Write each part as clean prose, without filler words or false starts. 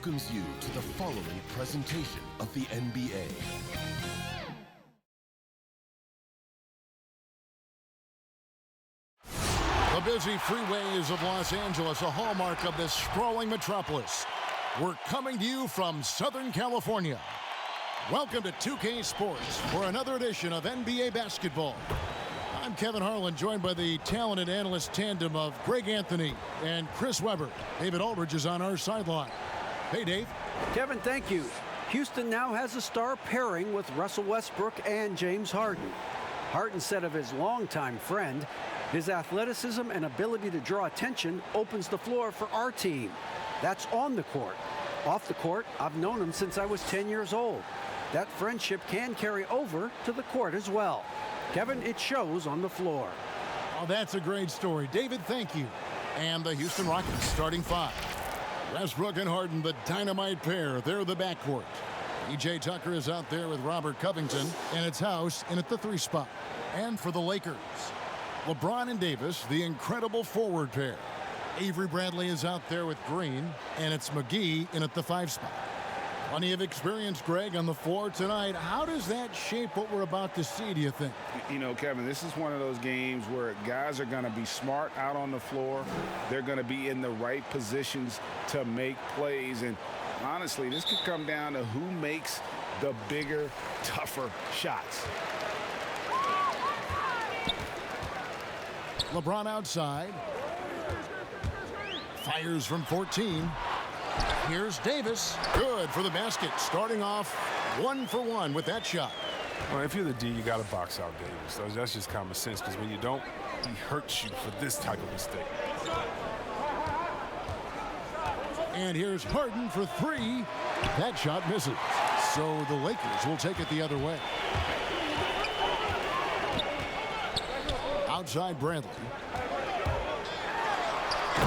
welcomes you to the following presentation of the NBA. The busy freeways of Los Angeles, a hallmark of this sprawling metropolis. We're coming to you from Southern California. Welcome to 2K Sports for another edition of NBA basketball. I'm Kevin Harlan, joined by the talented analyst tandem of Greg Anthony and Chris Webber. David Aldridge is on our sideline. Hey, Dave. Kevin, thank you. Houston now has a star pairing with Russell Westbrook and James Harden. Harden said of his longtime friend, his athleticism and ability to draw attention opens the floor for our team. That's on the court. Off the court, I've known him since I was 10 years old. That friendship can carry over to the court as well. Kevin, it shows on the floor. Oh, that's a great story. David, thank you. And the Houston Rockets starting five. Westbrook and Harden, the dynamite pair. They're the backcourt. PJ Tucker is out there with Robert Covington, and it's House in at the 3 spot. And for the Lakers, LeBron and Davis, the incredible forward pair. Avery Bradley is out there with Green, and it's McGee in at the 5 spot. Plenty of experience, Greg, on the floor tonight. How does that shape what we're about to see, do you think? You know, Kevin, this is one of those games where guys are going to be smart out on the floor. They're going to be in the right positions to make plays. And honestly, this could come down to who makes the bigger, tougher shots. LeBron outside. Fires from 14. Here's Davis. Good for the basket. Starting off 1 for 1 with that shot. Well, if you're the D, you got to box out Davis. That's just common sense, because when you don't, he hurts you for this type of mistake. And here's Harden for 3. That shot misses. So the Lakers will take it the other way. Outside Bradley.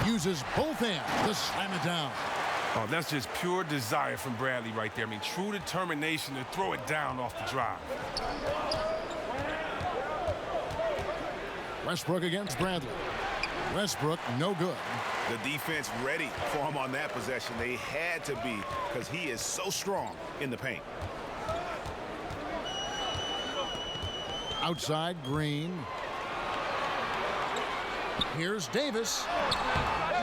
Uses both hands to slam it down. Oh, that's just pure desire from Bradley right there. I mean, true determination to throw it down off the drive. Westbrook against Bradley. Westbrook, no good. The defense ready for him on that possession. They had to be, because he is so strong in the paint. Outside Green. Here's Davis.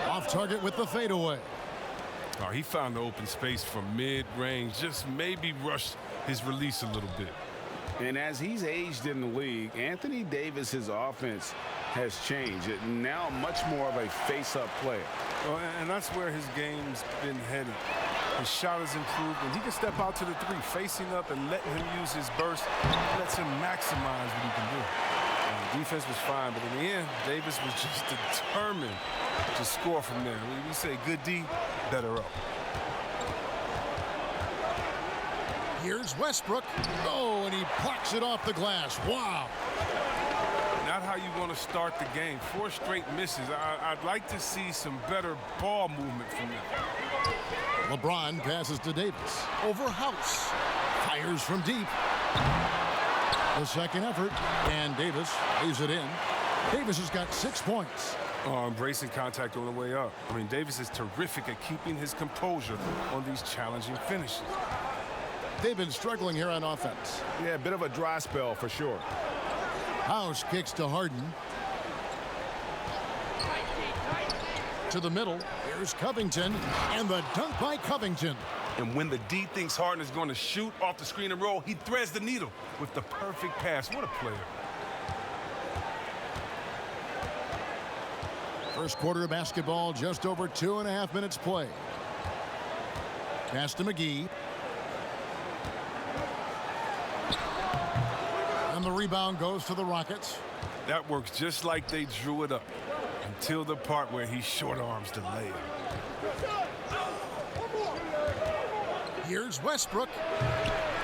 Off target with the fadeaway. Oh, he found the open space from mid-range, just maybe rushed his release a little bit. And as he's aged in the league, Anthony Davis's offense has changed. It now much more of a face-up player. Well, and that's where his game's been headed. His shot has improved, and he can step out to the 3, facing up and letting him use his burst. Lets him maximize what he can do. And the defense was fine, but in the end, Davis was just determined to score from there. We say good D, better up. Here's Westbrook. Oh, and he plucks it off the glass. Wow. Not how you want to start the game. 4 straight misses. I'd like to see some better ball movement from them. LeBron passes to Davis. Over House. Fires from deep. The second effort, and Davis lays it in. Davis has got 6 points. Oh, embracing contact on the way up. I mean, Davis is terrific at keeping his composure on these challenging finishes. They've been struggling here on offense. Yeah, a bit of a dry spell for sure. House kicks to Harden. To the middle. Here's Covington, and the dunk by Covington. And when the D thinks Harden is going to shoot off the screen and roll, he threads the needle with the perfect pass. What a player. First quarter of basketball, just over 2.5 minutes played. Pass to McGee. And the rebound goes to the Rockets. That works just like they drew it up until the part where he short arms the layup. Here's Westbrook.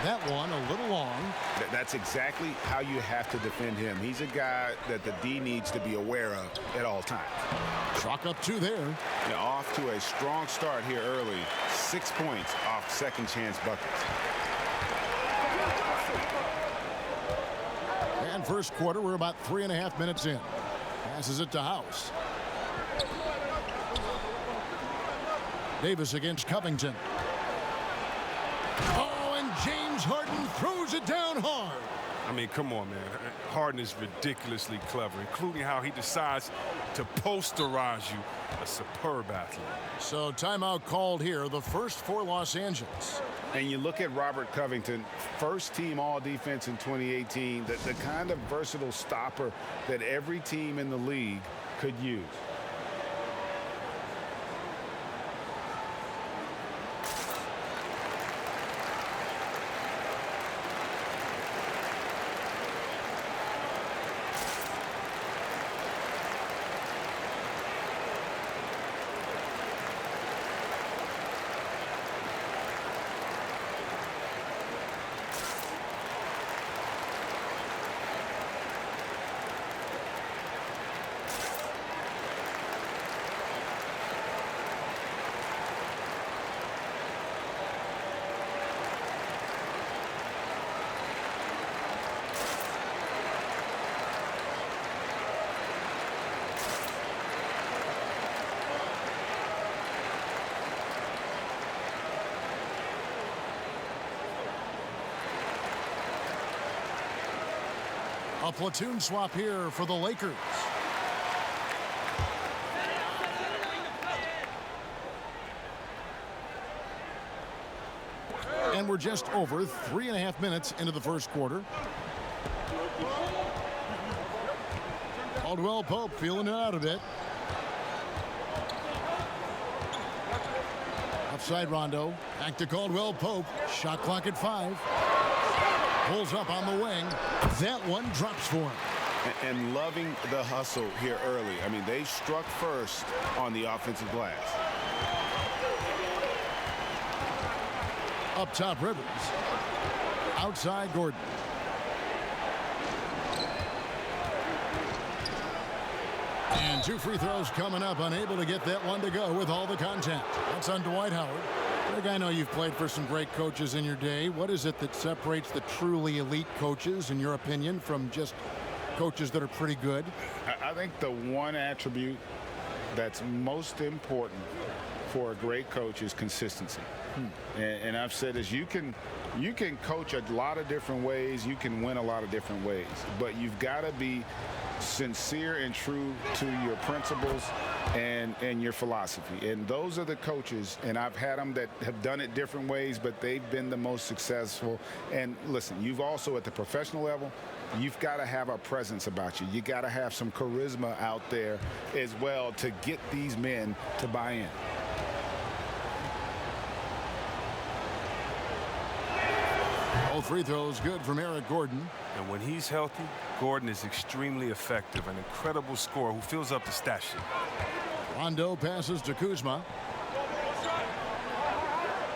That one a little long. That's exactly how you have to defend him. He's a guy that the D needs to be aware of at all times. Chalk up 2 there. Now off to a strong start here early. 6 points off second chance buckets. And first quarter, we're about 3.5 minutes in. Passes it to House. Davis against Covington. Oh, and James Harden throws it down hard. I mean, come on, man. Harden is ridiculously clever, including how he decides to posterize you. A superb athlete. So timeout called here, the first for Los Angeles. And you look at Robert Covington, first team all defense in 2018, the kind of versatile stopper that every team in the league could use. A platoon swap here for the Lakers. And we're just over 3.5 minutes into the first quarter. Caldwell Pope feeling it out a bit. Offside Rondo. Back to Caldwell Pope. Shot clock at 5. Pulls up on the wing. That one drops for him. And loving the hustle here early. I mean, they struck first on the offensive glass. Up top, Rivers. Outside, Gordon. And 2 free throws coming up. Unable to get that one to go with all the contact. That's on Dwight Howard. Greg, I know you've played for some great coaches in your day. What is it that separates the truly elite coaches, in your opinion, from just coaches that are pretty good? I think the one attribute that's most important for a great coach is consistency. And I've said this, you can coach a lot of different ways. You can win a lot of different ways. But you've got to be sincere and true to your principles and your philosophy. And those are the coaches, and I've had them that have done it different ways, but they've been the most successful. And listen, you've also, at the professional level, you've got to have a presence about you. You got to have some charisma out there as well to get these men to buy in. All free throws good from Eric Gordon. And when he's healthy, Gordon is extremely effective, an incredible scorer who fills up the stat sheet. Rondo passes to Kuzma.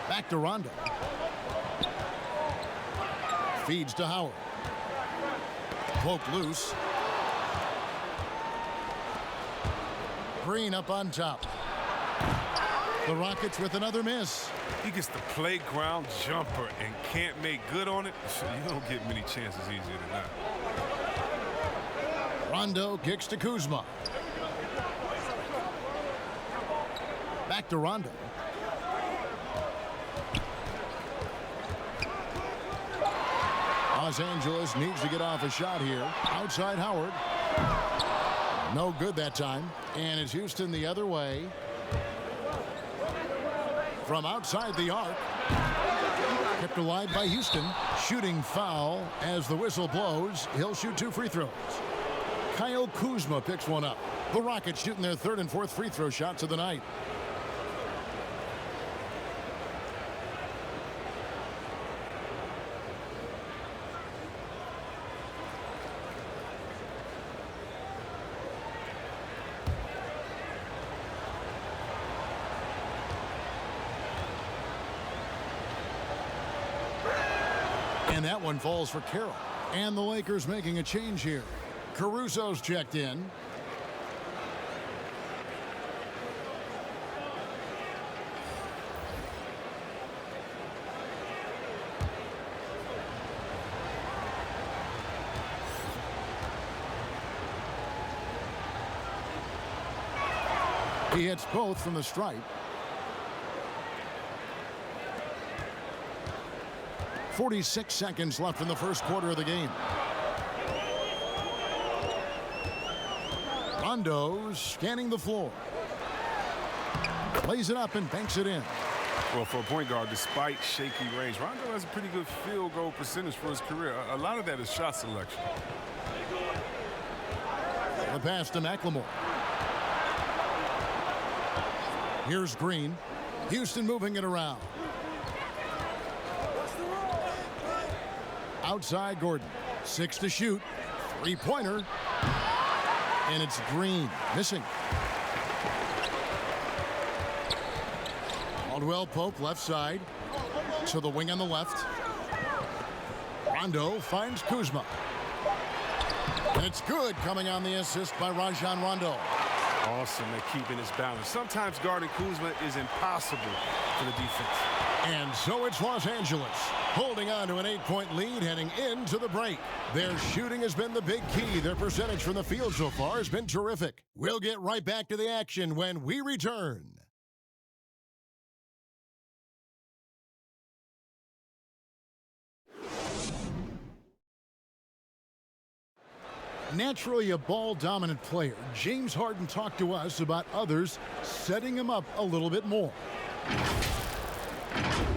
Back to Rondo. Feeds to Howard. Poke loose. Green up on top. The Rockets with another miss. He gets the playground jumper and can't make good on it. You don't get many chances easier than that. Rondo kicks to Kuzma. Back to Rondo. Los Angeles needs to get off a shot here. Outside Howard. No good that time. And it's Houston the other way. From outside the arc. Kept alive by Houston. Shooting foul as the whistle blows. He'll shoot 2 free throws. Kyle Kuzma picks one up. The Rockets shooting their 3rd and 4th free throw shots of the night. And that one falls for Carroll. And the Lakers making a change here. Caruso's checked in. He hits both from the stripe. 46 seconds left in the first quarter of the game. Rondo scanning the floor. Lays it up and banks it in. Well, for a point guard, despite shaky range, Rondo has a pretty good field goal percentage for his career. A lot of that is shot selection. The pass to McLemore. Here's Green. Houston moving it around. Outside Gordon. 6 to shoot. Three-pointer. And it's Green. Missing. Caldwell Pope left side. To the wing on the left. Rondo finds Kuzma. And it's good, coming on the assist by Rajon Rondo. Awesome at keeping his balance. Sometimes guarding Kuzma is impossible for the defense. And so it's Los Angeles holding on to an 8-point lead heading into the break. Their shooting has been the big key. Their percentage from the field so far has been terrific. We'll get right back to the action when we return. Naturally a ball-dominant player, James Harden talked to us about others setting him up a little bit more.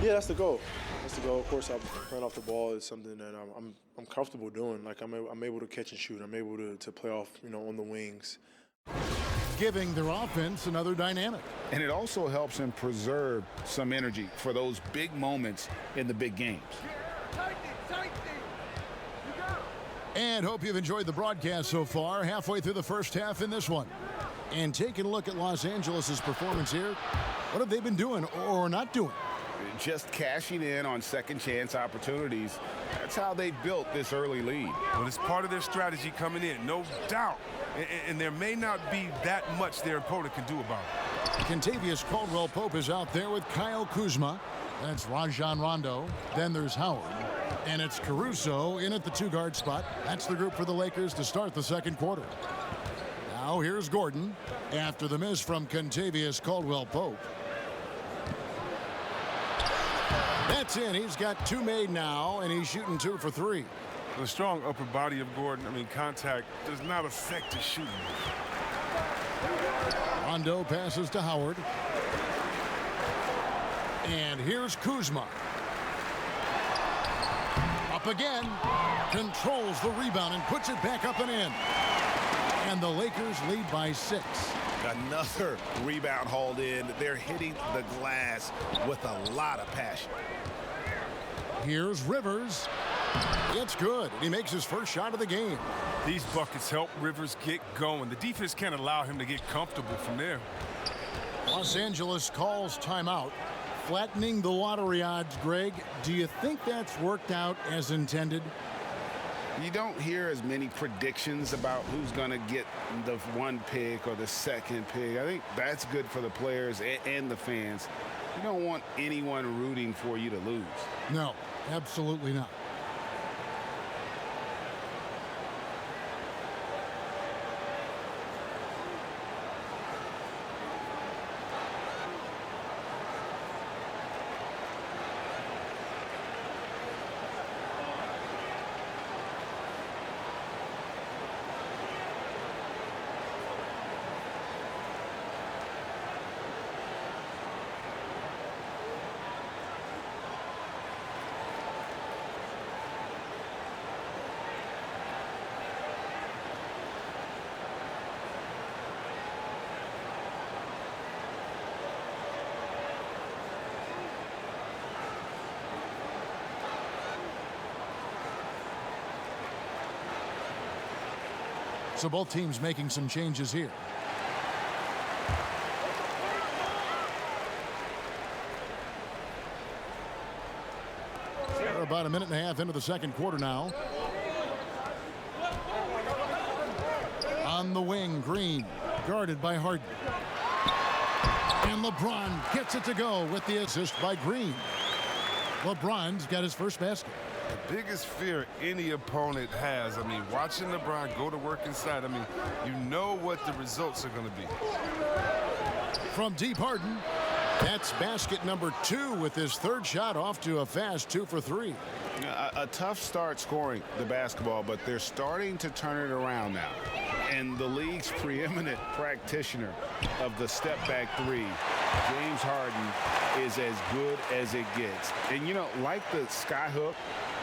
Yeah, that's the goal. That's the goal. Of course, playing off the ball is something that I'm comfortable doing. Like I'm able to catch and shoot. I'm able to play off, on the wings. Giving their offense another dynamic. And it also helps him preserve some energy for those big moments in the big games. And hope you've enjoyed the broadcast so far, halfway through the first half in this one. And taking a look at Los Angeles' performance here, what have they been doing or not doing? Just cashing in on second chance opportunities. That's how they built this early lead. Well, it's part of their strategy coming in, no doubt. And there may not be that much their opponent can do about it. Kentavious Caldwell-Pope is out there with Kyle Kuzma. That's Rajon Rondo. Then there's Howard. And it's Caruso in at the two-guard spot. That's the group for the Lakers to start the second quarter. Now here's Gordon after the miss from Kentavious Caldwell-Pope. That's in. He's got 2 made now, and he's shooting 2 for 3. The strong upper body of Gordon, contact does not affect his shooting. Rondo passes to Howard. And here's Kuzma. Up again. Controls the rebound and puts it back up and in. And the Lakers lead by 6. Another rebound hauled in. They're hitting the glass with a lot of passion. Here's Rivers. It's good. He makes his first shot of the game. These buckets help Rivers get going. The defense can't allow him to get comfortable from there. Los Angeles calls timeout. Flattening the lottery odds, Greg. Do you think that's worked out as intended? You don't hear as many predictions about who's going to get the 1 pick or the 2nd pick. I think that's good for the players and the fans. You don't want anyone rooting for you to lose. No, absolutely not. So both teams making some changes here. We're about a minute and a half into the second quarter now. On the wing, Green, guarded by Harden. And LeBron gets it to go with the assist by Green. LeBron's got his first basket. The biggest fear any opponent has, watching LeBron go to work inside, you know what the results are going to be. From deep, Harden. That's basket number 2 with his third shot off to a fast 2 for 3. A tough start scoring the basketball, but they're starting to turn it around now. And the league's preeminent practitioner of the step-back 3, James Harden, is as good as it gets. And, you know, like the skyhook,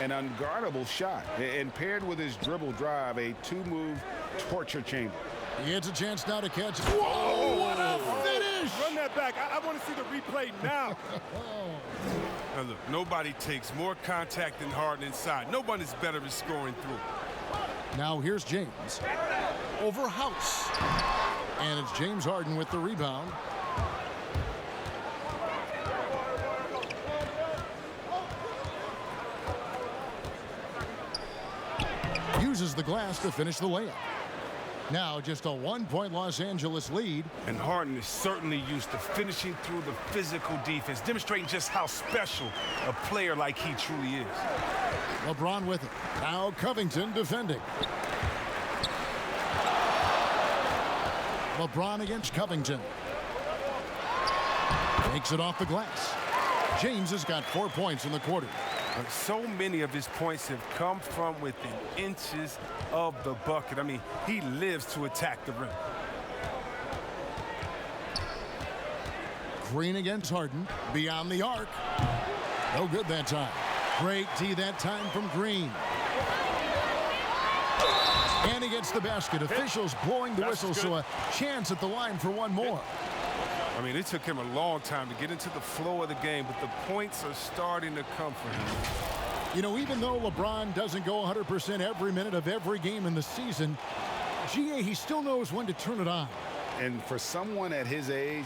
an unguardable shot, and paired with his dribble drive, a 2-move torture chamber. He gets a chance now to catch. Whoa, what a finish! Run that back. I want to see the replay now. Now look, nobody takes more contact than Harden inside. Nobody's better at scoring through. Now here's James over House. And it's James Harden with the rebound. Uses the glass to finish the layup. Now just a 1-point Los Angeles lead. And Harden is certainly used to finishing through the physical defense, demonstrating just how special a player like he truly is. LeBron with it. Now Covington defending. LeBron against Covington. Takes it off the glass. James has got 4 points in the quarter. So many of his points have come from within inches of the bucket. I mean, he lives to attack the rim. Green against Harden. Beyond the arc. No good that time. Great D that time from Green. And he gets the basket. Officials blowing the whistle, so a chance at the line for one more. I mean, it took him a long time to get into the flow of the game, but the points are starting to come for him. You know, even though LeBron doesn't go 100% every minute of every game in the season, GA, he still knows when to turn it on. And for someone at his age,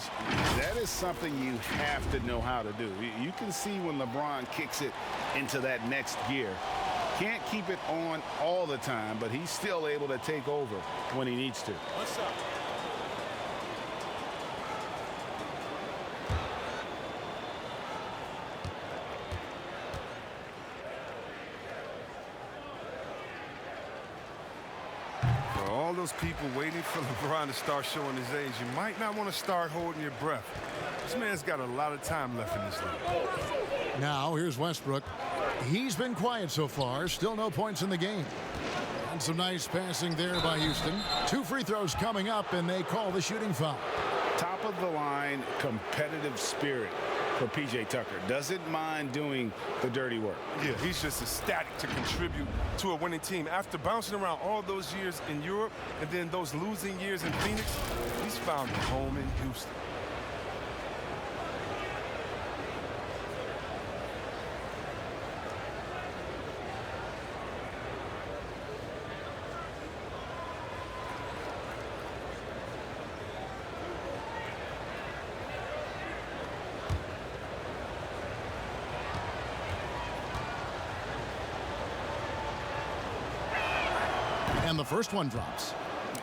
that is something you have to know how to do. You can see when LeBron kicks it into that next gear. Can't keep it on all the time, but he's still able to take over when he needs to. What's up? All those people waiting for LeBron to start showing his age, you might not want to start holding your breath. This man's got a lot of time left in this league. Now here's Westbrook. He's been quiet so far. Still no points in the game. And some nice passing there by Houston. 2 free throws coming up, and they call the shooting foul. Top of the line competitive spirit for P.J. Tucker. Doesn't mind doing the dirty work. Yeah, he's just ecstatic to contribute to a winning team. After bouncing around all those years in Europe and then those losing years in Phoenix, he's found a home in Houston. And the first one drops.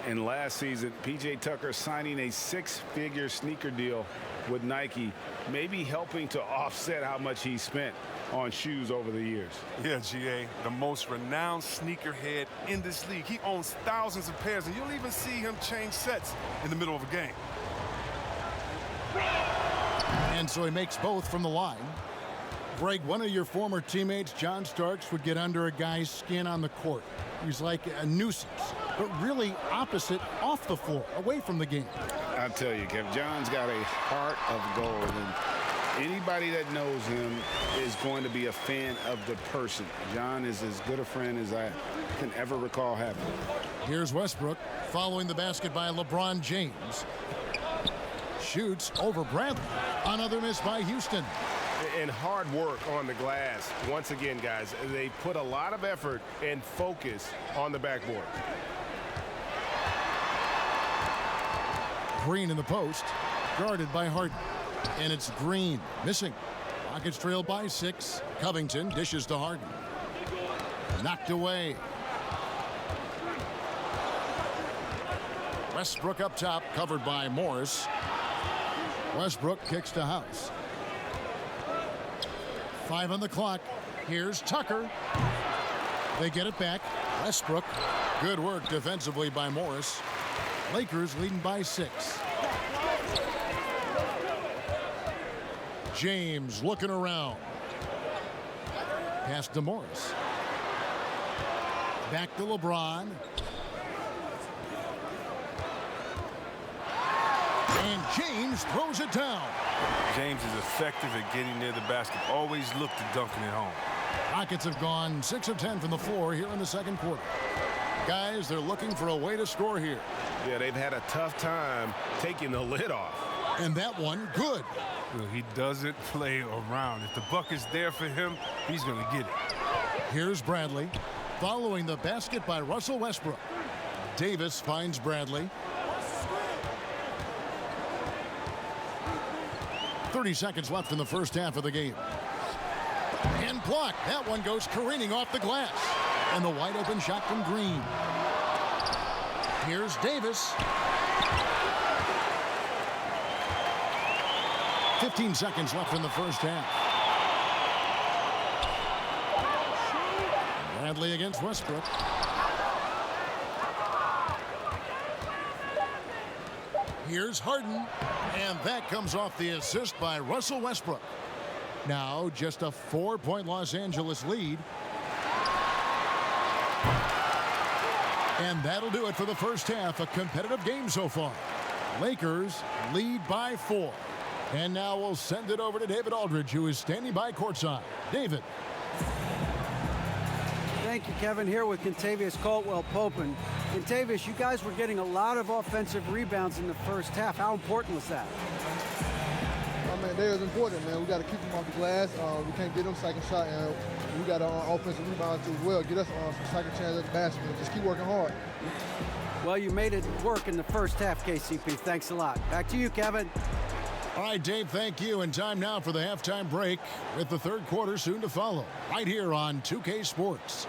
And last season, P.J. Tucker signing a 6-figure sneaker deal with Nike, maybe helping to offset how much he spent on shoes over the years. Yeah, GA, the most renowned sneakerhead in this league. He owns thousands of pairs, and you'll even see him change sets in the middle of a game. And so he makes both from the line. Greg, one of your former teammates, John Starks, would get under a guy's skin on the court. He's like a nuisance, but really opposite off the floor, away from the game. I tell you, Kev, John's got a heart of gold, and anybody that knows him is going to be a fan of the person. John is as good a friend as I can ever recall having. Here's Westbrook following the basket by LeBron James. Shoots over Bradley. Another miss by Houston. And hard work on the glass. Once again, guys, they put a lot of effort and focus on the backboard. Green in the post, guarded by Harden. And it's Green missing. Rockets trail by 6. Covington dishes to Harden. Knocked away. Westbrook up top, covered by Morris. Westbrook kicks to House. 5 on the clock. Here's Tucker. They get it back. Westbrook. Good work defensively by Morris. Lakers leading by 6. James looking around. Pass to Morris. Back to LeBron. And James throws it down. James is effective at getting near the basket. Always look to dunking it home. Rockets have gone 6 of 10 from the floor here in the second quarter. Guys, they're looking for a way to score here. Yeah, they've had a tough time taking the lid off. And that one, good. Well, he doesn't play around. If the buck is there for him, he's going to get it. Here's Bradley. Following the basket by Russell Westbrook. Davis finds Bradley. 30 seconds left in the first half of the game. And blocked. That one goes careening off the glass. And the wide open shot from Green. Here's Davis. 15 seconds left in the first half. Bradley against Westbrook. Here's Harden. And that comes off the assist by Russell Westbrook. Now just a 4-point Los Angeles lead. And that'll do it for the first half. A competitive game so far. Lakers lead by 4. And now we'll send it over to David Aldridge, who is standing by courtside. David. Thank you, Kevin. Here with Kentavious Caldwell-Pope. Kentavious, you guys were getting a lot of offensive rebounds in the first half. How important was that? Oh, man, they was important, man. We got to keep them off the glass. We can't get them second shot, and we got offensive rebounds as well. Get us some second chance at the basket. Just keep working hard. Well, you made it work in the first half, KCP. Thanks a lot. Back to you, Kevin. All right, Dave, thank you. And time now for the halftime break with the third quarter soon to follow right here on 2K Sports.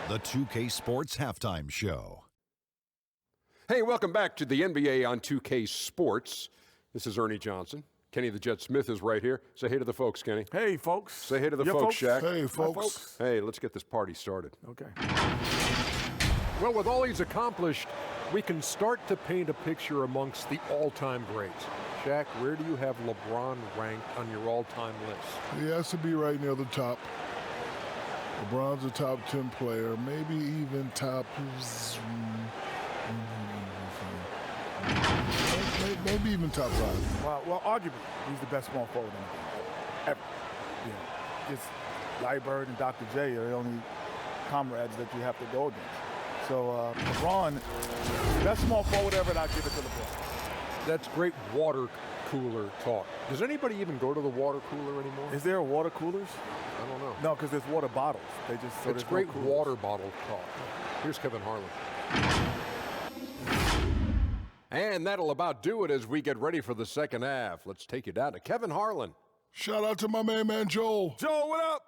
The 2K Sports Halftime Show. Hey, welcome back to the NBA on 2K Sports. This is Ernie Johnson. Kenny the Jet Smith is right here. Say hey to the folks, Kenny. Hey, folks. Say hey to the folks, Shaq. Hey, folks. Hey, let's get this party started. Okay. Well, with all he's accomplished, we can start to paint a picture amongst the all-time greats. Shaq, where do you have LeBron ranked on your all-time list? He has to be right near the top. LeBron's a top 10 player, maybe even top... maybe even top 5. Well, arguably, he's the best small forward in the game ever. Yeah. Just Larry Bird and Dr. J are the only comrades that you have to go against. So LeBron, best small forward ever, and I'll give it to LeBron. That's great water cooler talk. Does anybody even go to the water cooler anymore? Is there water coolers? I don't know. No, because there's water bottles. They just it's great water bottle talk. Here's Kevin Harlan. And that'll about do it as we get ready for the second half. Let's take you down to Kevin Harlan. Shout out to my main man, Joel. Joel, what up?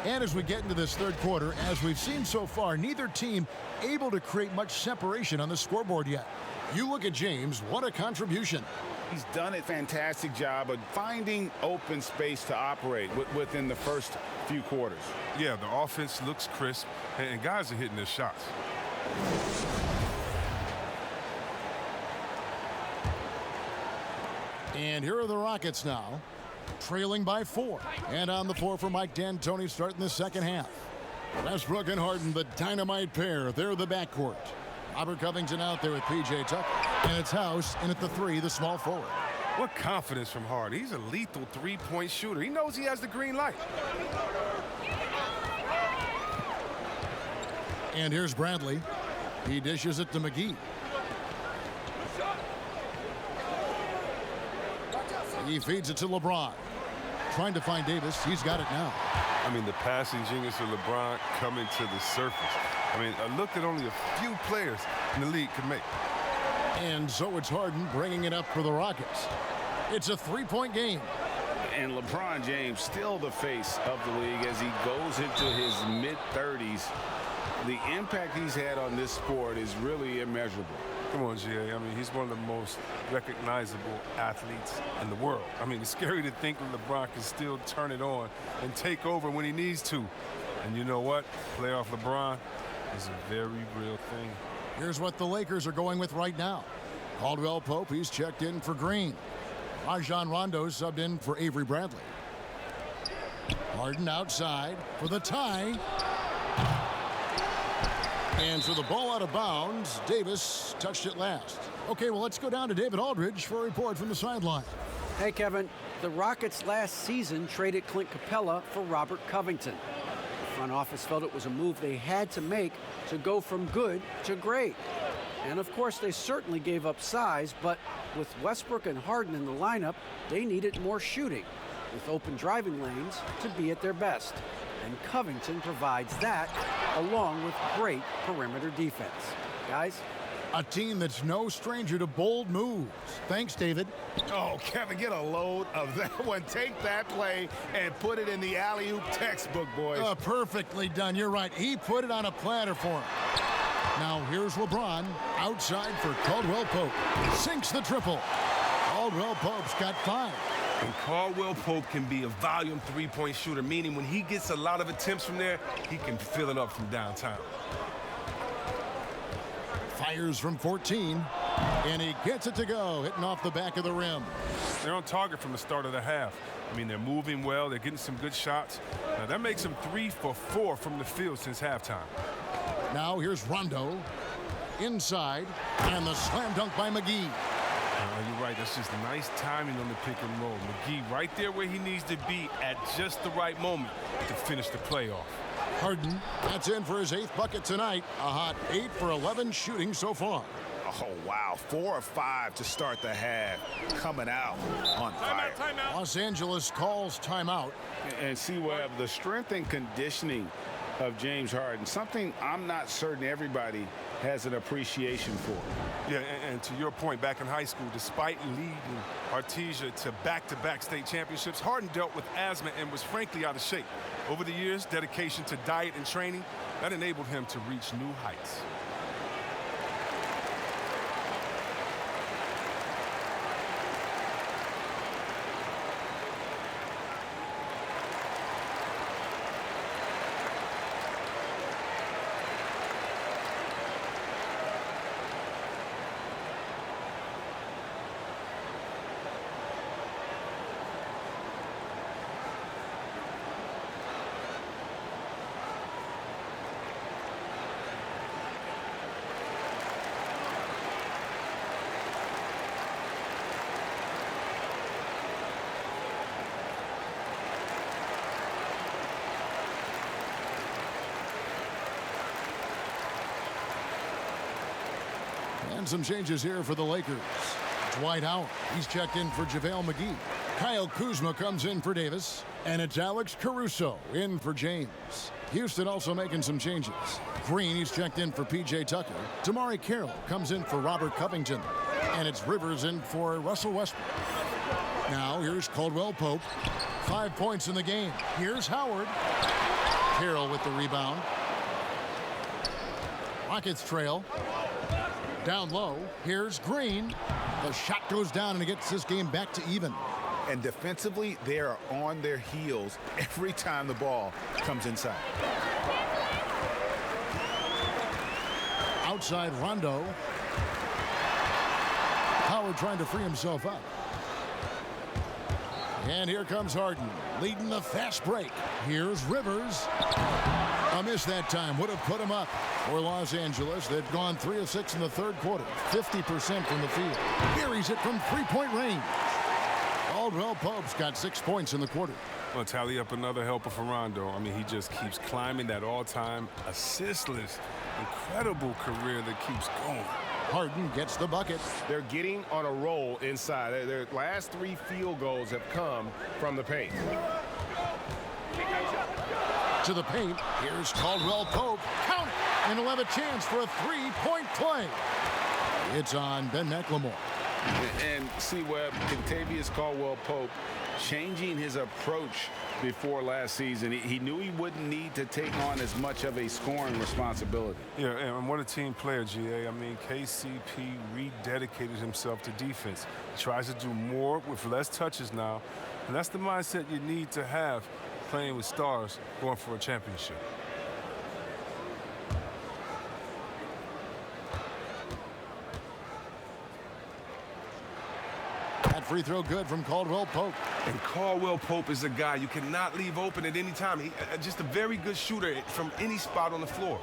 And as we get into this third quarter, as we've seen so far, neither team able to create much separation on the scoreboard yet. You look at James, what a contribution. He's done a fantastic job of finding open space to operate within the first few quarters. Yeah, the offense looks crisp, and guys are hitting their shots. And here are the Rockets now, trailing by 4. And on the floor for Mike D'Antoni starting the second half. Westbrook and Harden, the dynamite pair. They're the backcourt. Robert Covington out there with P.J. Tucker. And it's House in at the 3, the small forward. What confidence from Harden. He's a lethal three-point shooter. He knows he has the green light. And here's Bradley. He dishes it to McGee. He feeds it to LeBron. Trying to find Davis. He's got it now. I mean, the passing genius of LeBron coming to the surface. I mean, a look that only a few players in the league can make. And so it's Harden bringing it up for the Rockets. It's a 3-point game. And LeBron James still the face of the league as he goes into his mid-30s. The impact he's had on this sport is really immeasurable. Come on, Jay. I mean, he's one of the most recognizable athletes in the world. I mean, it's scary to think that LeBron can still turn it on and take over when he needs to. And you know what? Playoff LeBron is a very real thing. Here's what the Lakers are going with right now. Caldwell Pope, he's checked in for Green. Rajon Rondo subbed in for Avery Bradley. Harden outside for the tie. And so the ball out of bounds. Davis touched it last. Okay, well, let's go down to David Aldridge for a report from the sideline. Hey, Kevin. The Rockets last season traded Clint Capella for Robert Covington. The front office felt it was a move they had to make to go from good to great. And, of course, they certainly gave up size, but with Westbrook and Harden in the lineup, they needed more shooting, with open driving lanes to be at their best. And Covington provides that, along with great perimeter defense. Guys? A team that's no stranger to bold moves. Thanks, David. Oh, Kevin, get a load of that one. Take that play and put it in the alley-oop textbook, boys. Perfectly done. You're right. He put it on a platter for him. Now here's LeBron outside for Caldwell Pope. Sinks the triple. Caldwell Pope's got 5. And Caldwell Pope can be a volume three-point shooter, meaning when he gets a lot of attempts from there, he can fill it up from downtown. Fires from 14, and he gets it to go, hitting off the back of the rim. They're on target from the start of the half. I mean, they're moving well. They're getting some good shots. Now, that makes them 3 for 4 from the field since halftime. Now here's Rondo inside, and the slam dunk by McGee. You're right. That's just nice timing on the pick and roll. McGee right there where he needs to be at just the right moment to finish the playoff. Harden, that's in for his 8th bucket tonight. A hot 8 for 11 shooting so far. Oh, wow. 4 of 5 to start the half. Coming out on fire. Timeout. Los Angeles calls timeout. And see, Webb, the strength and conditioning of James Harden, something I'm not certain everybody has an appreciation for. Yeah, and to your point, back in high school, despite leading Artesia to back-to-back state championships, Harden dealt with asthma and was frankly out of shape. Over the years, dedication to diet and training, that enabled him to reach new heights. And some changes here for the Lakers. Dwight Howard, he's checked in for JaVale McGee. Kyle Kuzma comes in for Davis. And it's Alex Caruso in for James. Houston also making some changes. Green, he's checked in for P.J. Tucker. Damari Carroll comes in for Robert Covington. And it's Rivers in for Russell Westbrook. Now here's Caldwell Pope. 5 points in the game. Here's Howard. Carroll with the rebound. Rockets trail. Down low, here's Green. The shot goes down and it gets this game back to even. And defensively, they are on their heels every time the ball comes inside. Outside Rondo. Howard trying to free himself up. And here comes Harden, leading the fast break. Here's Rivers. A miss that time, would have put him up. For Los Angeles, they've gone 3 of 6 in the third quarter, 50% from the field. Buries it from three-point range. Caldwell Pope's got 6 points in the quarter. Well, tally up another helper for Rondo. I mean, he just keeps climbing that all-time assist list. Incredible career that keeps going. Harden gets the bucket. They're getting on a roll inside. Their last 3 field goals have come from the paint. To the paint, here's Caldwell Pope. Count it! And he'll have a chance for a 3-point play. It's on Ben McLemore. And see, Webb, Kentavious Caldwell-Pope changing his approach before last season. He knew he wouldn't need to take on as much of a scoring responsibility. Yeah, and what a team player, GA. I mean, KCP rededicated himself to defense. He tries to do more with less touches now, and that's the mindset you need to have playing with stars going for a championship. That free throw good from Caldwell-Pope. And Caldwell-Pope is a guy you cannot leave open at any time. He just a very good shooter from any spot on the floor.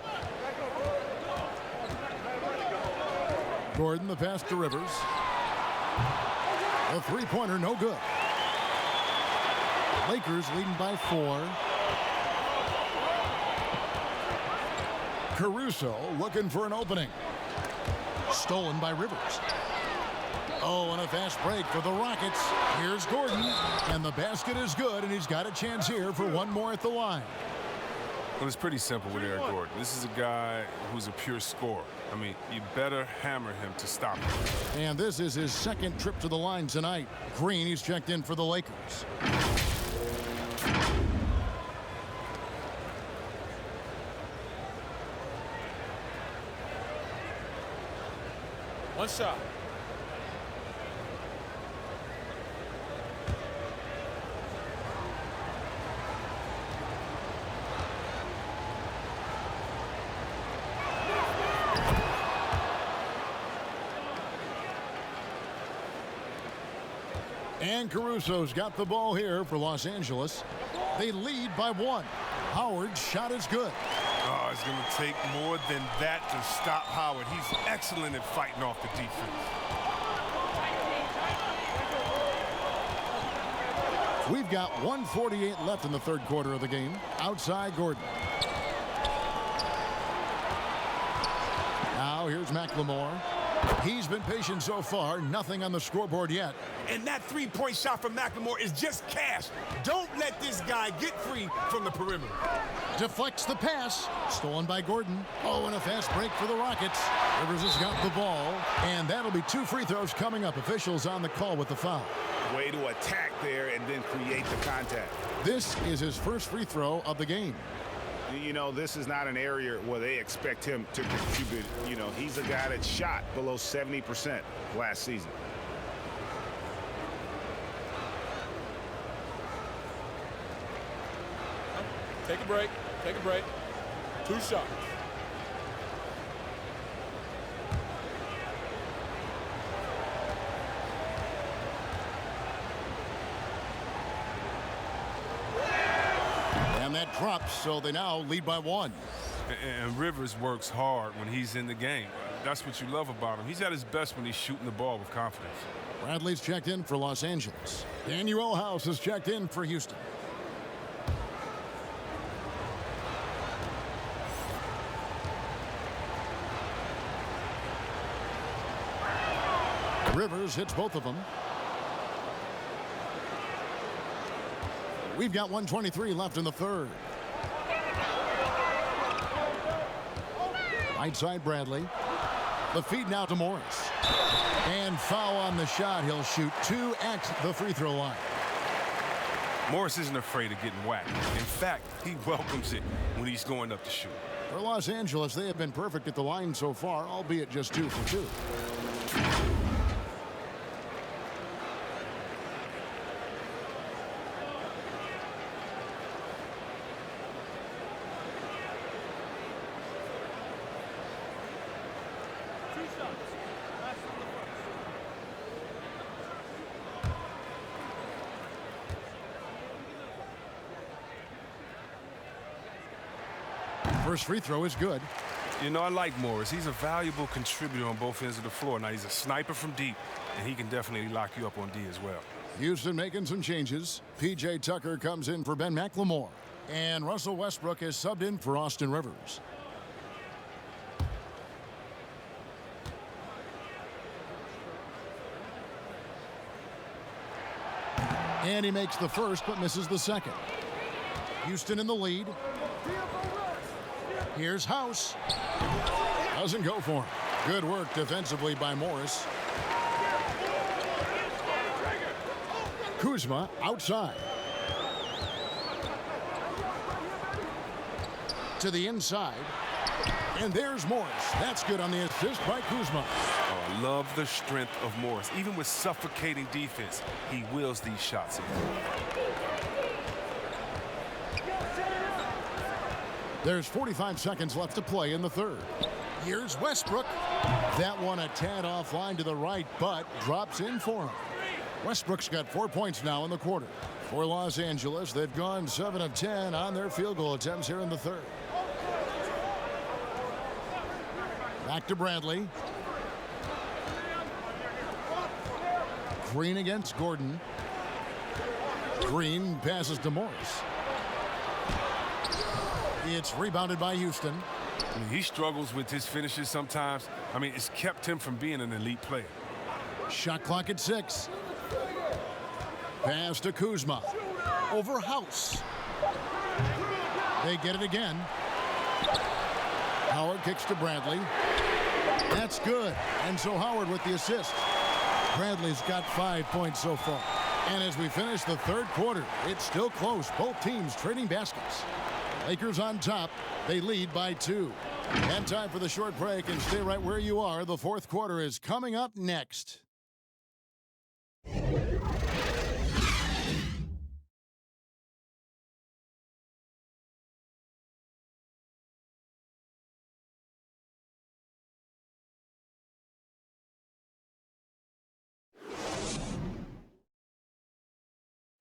Gordon, the pass to Rivers. The three-pointer, no good. Lakers leading by 4. Caruso looking for an opening. Stolen by Rivers. Oh, and a fast break for the Rockets. Here's Gordon, and the basket is good, and he's got a chance here for one more at the line. Well, it's pretty simple with Eric Gordon. This is a guy who's a pure scorer. I mean, you better hammer him to stop him. And this is his second trip to the line tonight. Green, he's checked in for the Lakers. One shot. And Caruso's got the ball here for Los Angeles. They lead by 1. Howard's shot is good. Oh, it's going to take more than that to stop Howard. He's excellent at fighting off the defense. We've got 1:48 left in the third quarter of the game. Outside Gordon. Now here's McLemore. He's been patient so far. Nothing on the scoreboard yet. And that three-point shot from McLemore is just cash. Don't let this guy get free from the perimeter. Deflects the pass. Stolen by Gordon. Oh, and a fast break for the Rockets. Rivers has got the ball. And that'll be 2 free throws coming up. Officials on the call with the foul. Way to attack there and then create the contact. This is his first free throw of the game. You know, this is not an area where they expect him to contribute. You know, he's a guy that shot below 70% last season. Take a break. Take a break. 2 shots. And that drops, so they now lead by 1. And Rivers works hard when he's in the game. That's what you love about him. He's at his best when he's shooting the ball with confidence. Bradley's checked in for Los Angeles. Daniel House has checked in for Houston. Rivers hits both of them. We've got 1:23 left in the third. Right side Bradley. The feed now to Morris. And foul on the shot. He'll shoot 2 at the free throw line. Morris isn't afraid of getting whacked. In fact, he welcomes it when he's going up to shoot. For Los Angeles, they have been perfect at the line so far, albeit just 2 for 2. First free throw is good. You know, I like Morris. He's a valuable contributor on both ends of the floor. Now, he's a sniper from deep, and he can definitely lock you up on D as well. Houston making some changes. P.J. Tucker comes in for Ben McLemore. And Russell Westbrook is subbed in for Austin Rivers. And he makes the first, but misses the second. Houston in the lead. Here's House. Doesn't go for him. Good work defensively by Morris. Kuzma outside. To the inside. And there's Morris. That's good on the assist by Kuzma. Oh, I love the strength of Morris. Even with suffocating defense, he wills these shots in. There's 45 seconds left to play in the third. Here's Westbrook. That one a tad offline to the right, but drops in for him. Westbrook's got 4 points now in the quarter. For Los Angeles, they've gone 7 of 10 on their field goal attempts here in the third. Back to Bradley. Green against Gordon. Green passes to Morris. It's rebounded by Houston. I mean, he struggles with his finishes sometimes. I mean, it's kept him from being an elite player. Shot clock at 6. Pass to Kuzma. Over House. They get it again. Howard kicks to Bradley. That's good. And so Howard with the assist. Bradley's got 5 points so far. And as we finish the third quarter, it's still close. Both teams trading baskets. Lakers on top. They lead by 2. And time for the short break, and stay right where you are. The fourth quarter is coming up next.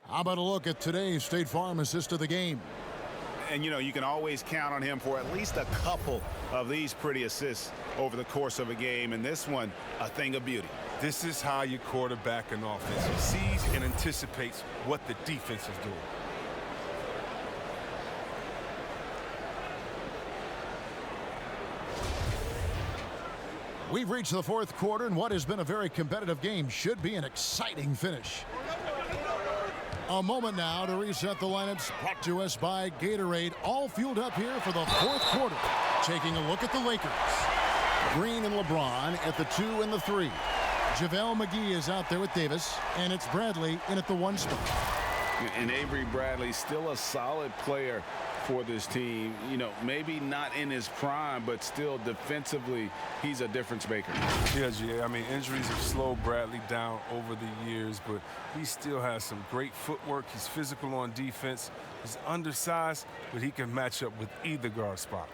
How about a look at today's State Farm assist of the game? And, you know, you can always count on him for at least a couple of these pretty assists over the course of a game. And this one, a thing of beauty. This is how you quarterback an offense. He sees and anticipates what the defense is doing. We've reached the fourth quarter, and what has been a very competitive game should be an exciting finish. A moment now to reset the lineups, brought to us by Gatorade, all fueled up here for the fourth quarter. Taking a look at the Lakers. Green and LeBron at the 2 and the 3. JaVale McGee is out there with Davis, and it's Bradley in at the 1 spot. And Avery Bradley, still a solid player for this team. You know, maybe not in his prime, but still defensively, he's a difference maker. Yeah, I mean, injuries have slowed Bradley down over the years, but he still has some great footwork. He's physical on defense. He's undersized, but he can match up with either guard spot.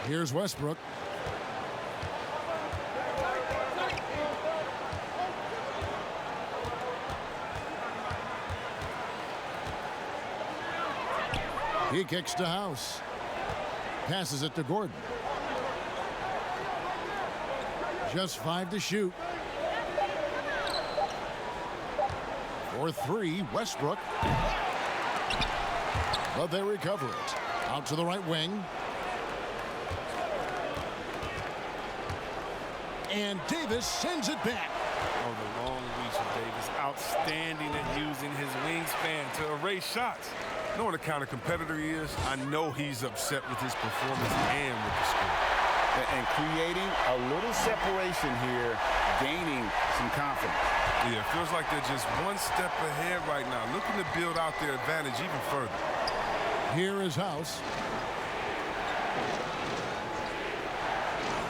Here's Westbrook. He kicks to House. Passes it to Gordon. Just 5 to shoot. For 3, Westbrook. But they recover it. Out to the right wing. And Davis sends it back. Oh, the long reach of Davis. Outstanding at using his wingspan to erase shots. Knowing the kind of competitor he is, I know he's upset with his performance and with the score. And creating a little separation here, gaining some confidence. Yeah, it feels like they're just one step ahead right now, looking to build out their advantage even further. Here is House.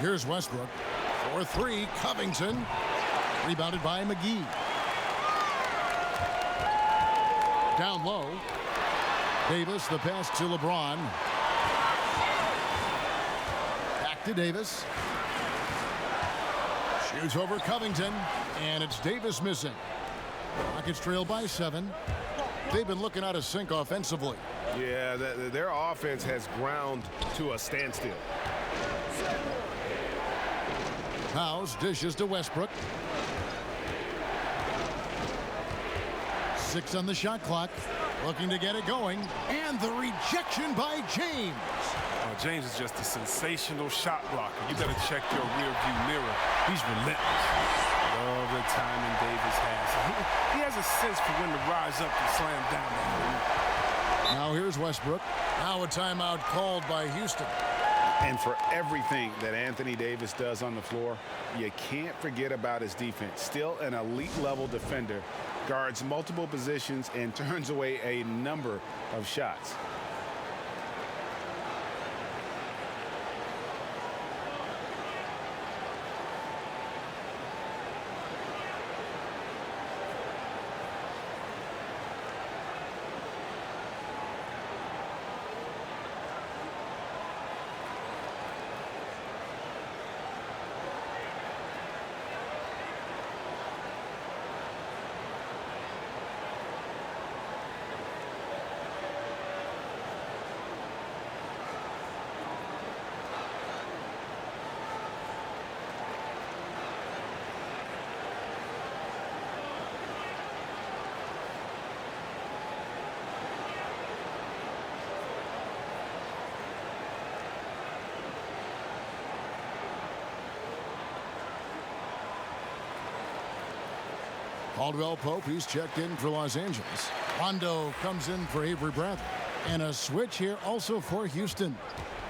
Here's Westbrook. For 3, Covington. Rebounded by McGee. Down low. Davis, the pass to LeBron. Back to Davis. Shoots over Covington. And it's Davis missing. Rockets trail by 7. They've been looking out of sync offensively. Yeah, their offense has ground to a standstill. House dishes to Westbrook. 6 on the shot clock. Looking to get it going. And the rejection by James. James is just a sensational shot blocker. You better check your rear view mirror. He's relentless. Love the timing Davis has. He has a sense for when to rise up and slam down that. Now here's Westbrook. Now a timeout called by Houston. And for everything that Anthony Davis does on the floor, you can't forget about his defense. Still an elite-level defender, guards multiple positions, and turns away a number of shots. Caldwell Pope, he's checked in for Los Angeles. Rondo comes in for Avery Bradley. And a switch here also for Houston.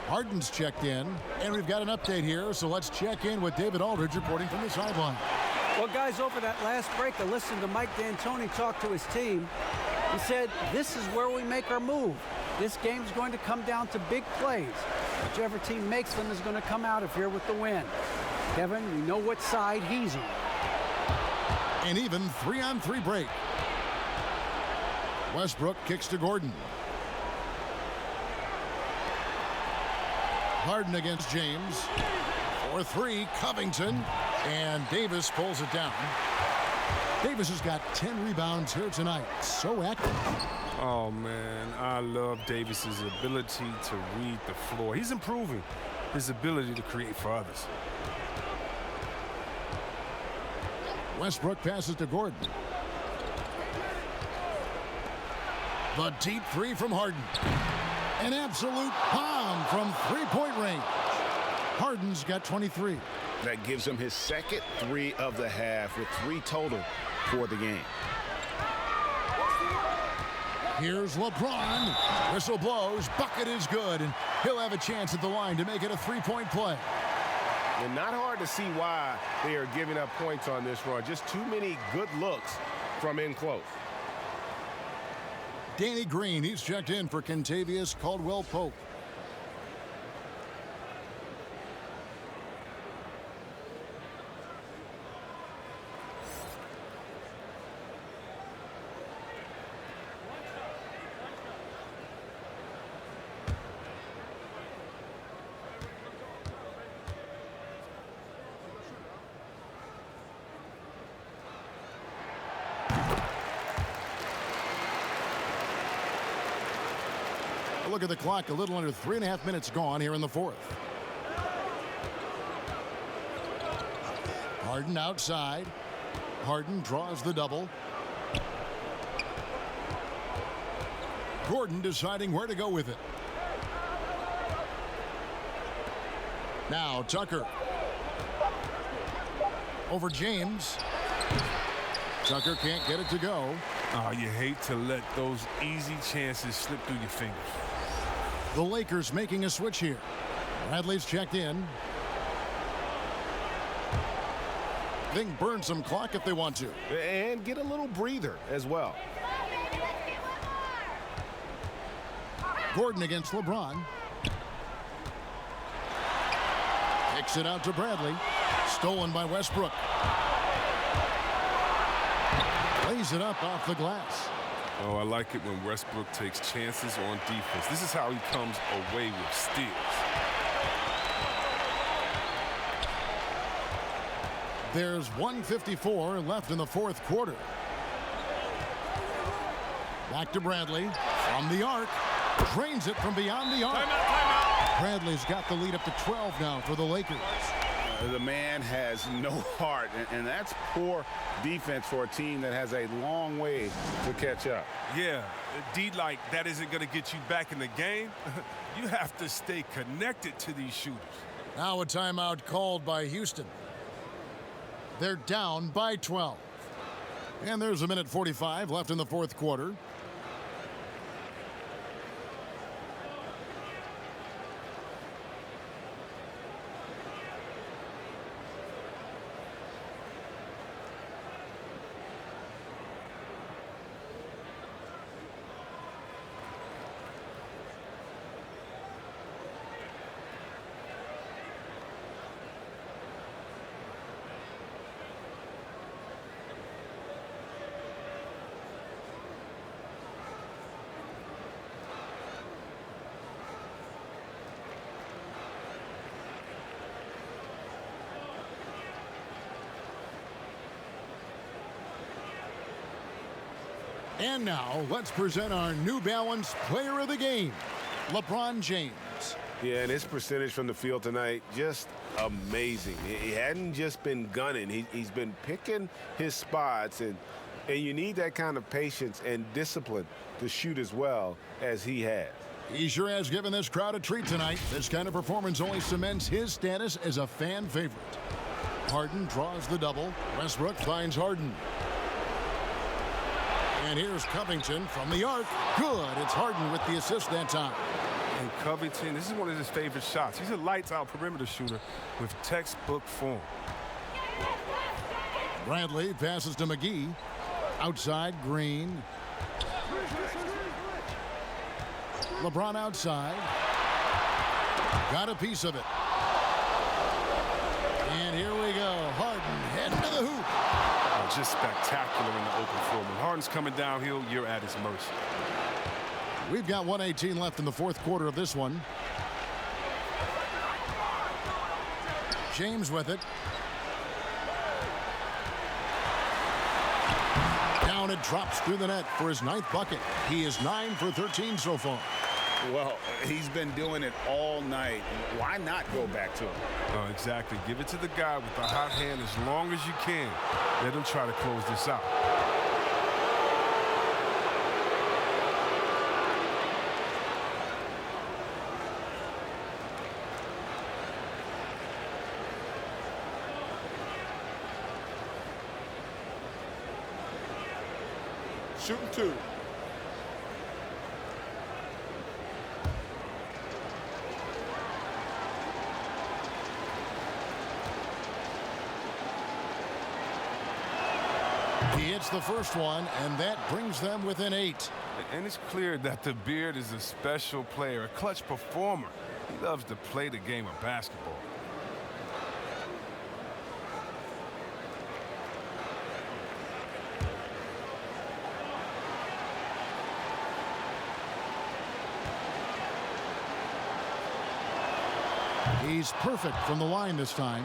Harden's checked in, and we've got an update here, so let's check in with David Aldridge reporting from the sideline. Well, guys, over that last break, I listened to Mike D'Antoni talk to his team. He said, this is where we make our move. This game's going to come down to big plays. Whichever team makes them is going to come out of here with the win. Kevin, we know what side he's on. An even 3-on-3 break. Westbrook kicks to Gordon. Harden against James. For three, Covington. And Davis pulls it down. Davis has got 10 rebounds here tonight. So active. Oh, man, I love Davis's ability to read the floor. He's improving his ability to create for others. Westbrook passes to Gordon. The deep three from Harden. An absolute bomb from three-point range. Harden's got 23. That gives him his second three of the half with 3 total for the game. Here's LeBron. Whistle blows. Bucket is good, and he'll have a chance at the line to make it a three-point play. And not hard to see why they are giving up points on this run. Just too many good looks from in close. Danny Green, he's checked in for Kentavious Caldwell-Pope. Look at the clock, a little under 3.5 minutes gone here in the fourth. Harden outside. Harden draws the double. Gordon deciding where to go with it. Now Tucker. Over James. Tucker can't get it to go. Oh, you hate to let those easy chances slip through your fingers. The Lakers making a switch here. Bradley's checked in. They can burn some clock if they want to. And get a little breather as well. Gordon against LeBron. Kicks it out to Bradley. Stolen by Westbrook. Lays it up off the glass. Oh, I like it when Westbrook takes chances on defense. This is how he comes away with steals. There's 1:54 left in the fourth quarter. Back to Bradley. From the arc. Drains it from beyond the arc. Timeout, timeout. Bradley's got the lead up to 12 now for the Lakers. The man has no heart, and that's poor defense for a team that has a long way to catch up. Yeah, D-like, that isn't going to get you back in the game. You have to stay connected to these shooters. Now a timeout called by Houston. They're down by 12. And there's a minute 45 left in the fourth quarter. And now, let's present our New Balance Player of the Game, LeBron James. Yeah, and his percentage from the field tonight, just amazing. He hadn't just been gunning. He's been picking his spots, and you need that kind of patience and discipline to shoot as well as he has. He sure has given this crowd a treat tonight. This kind of performance only cements his status as a fan favorite. Harden draws the double. Westbrook finds Harden. And here's Covington from the arc. Good. It's Harden with the assist that time. And Covington, this is one of his favorite shots. He's a lights-out perimeter shooter with textbook form. Bradley passes to McGee. Outside, Green. LeBron outside. Got a piece of it. And here we go. Harden heading to the hoop. Just spectacular in the open floor. When Harden's coming downhill, you're at his mercy. We've got 1:18 left in the fourth quarter of this one. James with it. Down it drops through the net for his 9th bucket. He is 9 for 13 so far. Well, he's been doing it all night. Why not go back to him? Oh, exactly. Give it to the guy with the hot hand as long as you can. Let him try to close this out. Shooting 2. He hits the first one, and that brings them within 8. And it's clear that the Beard is a special player, a clutch performer. He loves to play the game of basketball. He's perfect from the line this time.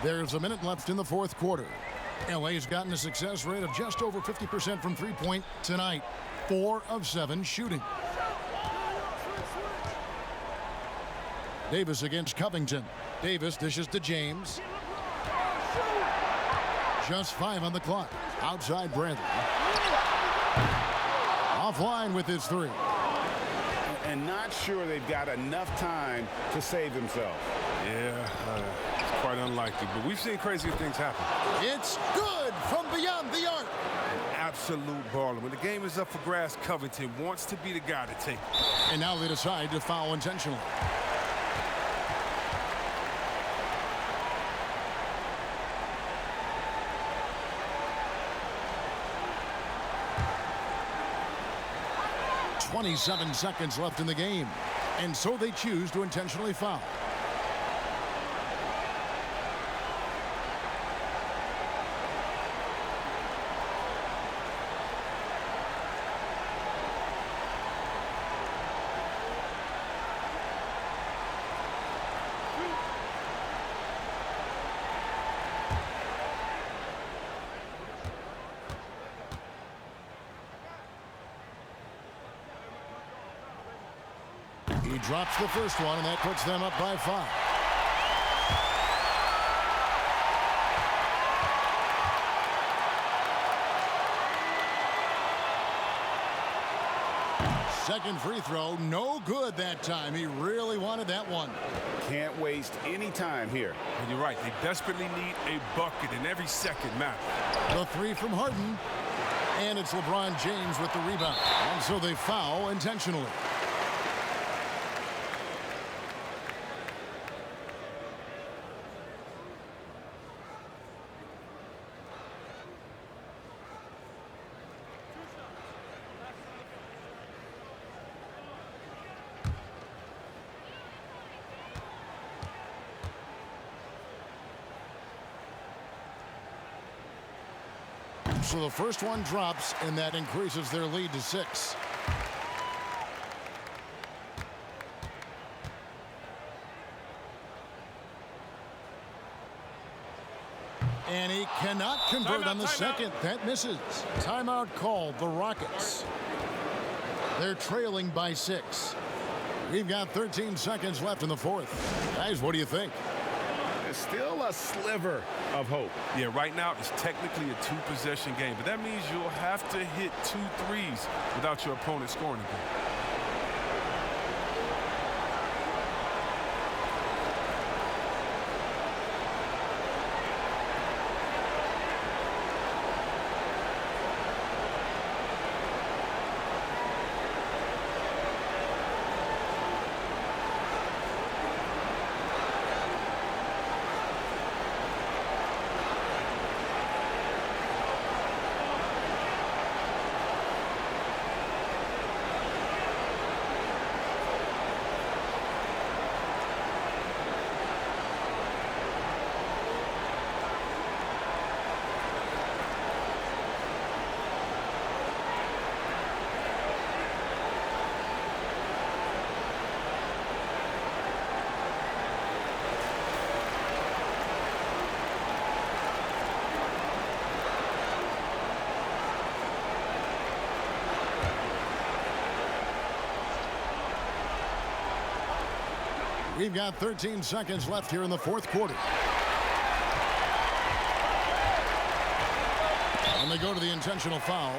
There's a minute left in the fourth quarter. LA's gotten a success rate of just over 50% from three-point tonight. 4 of 7 shooting. Davis against Covington. Davis dishes to James. Just 5 on the clock. Outside Bradley. Offline with his 3. And not sure they've got enough time to save themselves. Yeah, it's quite unlikely, but we've seen crazier things happen. It's good from beyond the arc. An absolute baller. When the game is up for grabs, Covington wants to be the guy to take it. And now they decide to foul intentionally. .27 seconds left in the game, and so they choose to intentionally foul. He drops the first one, and that puts them up by 5. Second free throw, no good that time. He really wanted that one. Can't waste any time here. And you're right. They desperately need a bucket, and every second matters. The 3 from Harden. And it's LeBron James with the rebound. And so they foul intentionally. So the first one drops, and that increases their lead to 6. And he cannot convert on the second. That misses. Timeout called, the Rockets. They're trailing by 6. We've got 13 seconds left in the fourth. Guys, what do you think? There's still a sliver of hope. Yeah, right now it's technically a 2-possession game, but that means you'll have to hit 2 threes without your opponent scoring again. We've got 13 seconds left here in the fourth quarter. And they go to the intentional foul.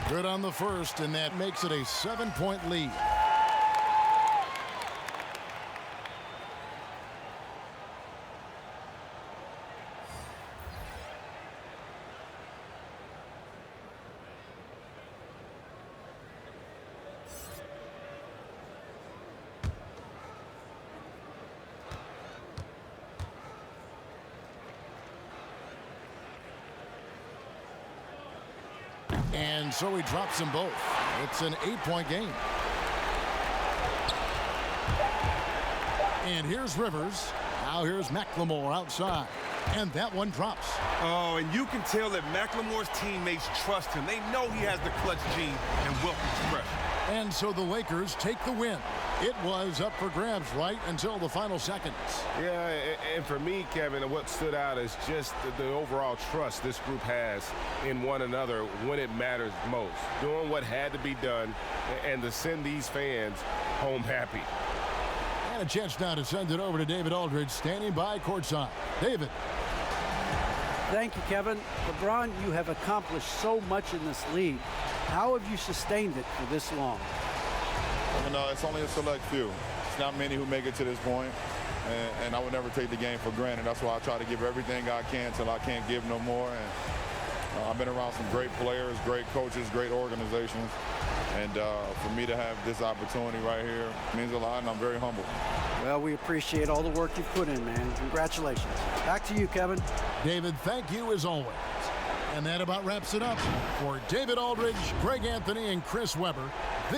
Good on the first, and that makes it a 7-point lead. And so he drops them both. It's an 8-point game. And here's Rivers. Now here's McLemore outside. And that one drops. Oh, and you can tell that McLemore's teammates trust him. They know he has the clutch gene and will express. And so the Lakers take the win. It was up for grabs right until the final seconds. Yeah, and for me, Kevin, what stood out is just the overall trust this group has in one another when it matters most. Doing what had to be done and to send these fans home happy. And a chance now to send it over to David Aldridge, standing by courtside. David. Thank you, Kevin. LeBron, you have accomplished so much in this league. How have you sustained it for this long? It's only a select few. It's not many who make it to this point, and I would never take the game for granted. That's why I try to give everything I can till I can't give no more. And I've been around some great players, great coaches, great organizations, and for me to have this opportunity right here means a lot, and I'm very humbled. Well, we appreciate all the work you've put in, man. Congratulations. Back to you, Kevin. David, thank you as always. And that about wraps it up. For David Aldridge, Greg Anthony, and Chris Webber,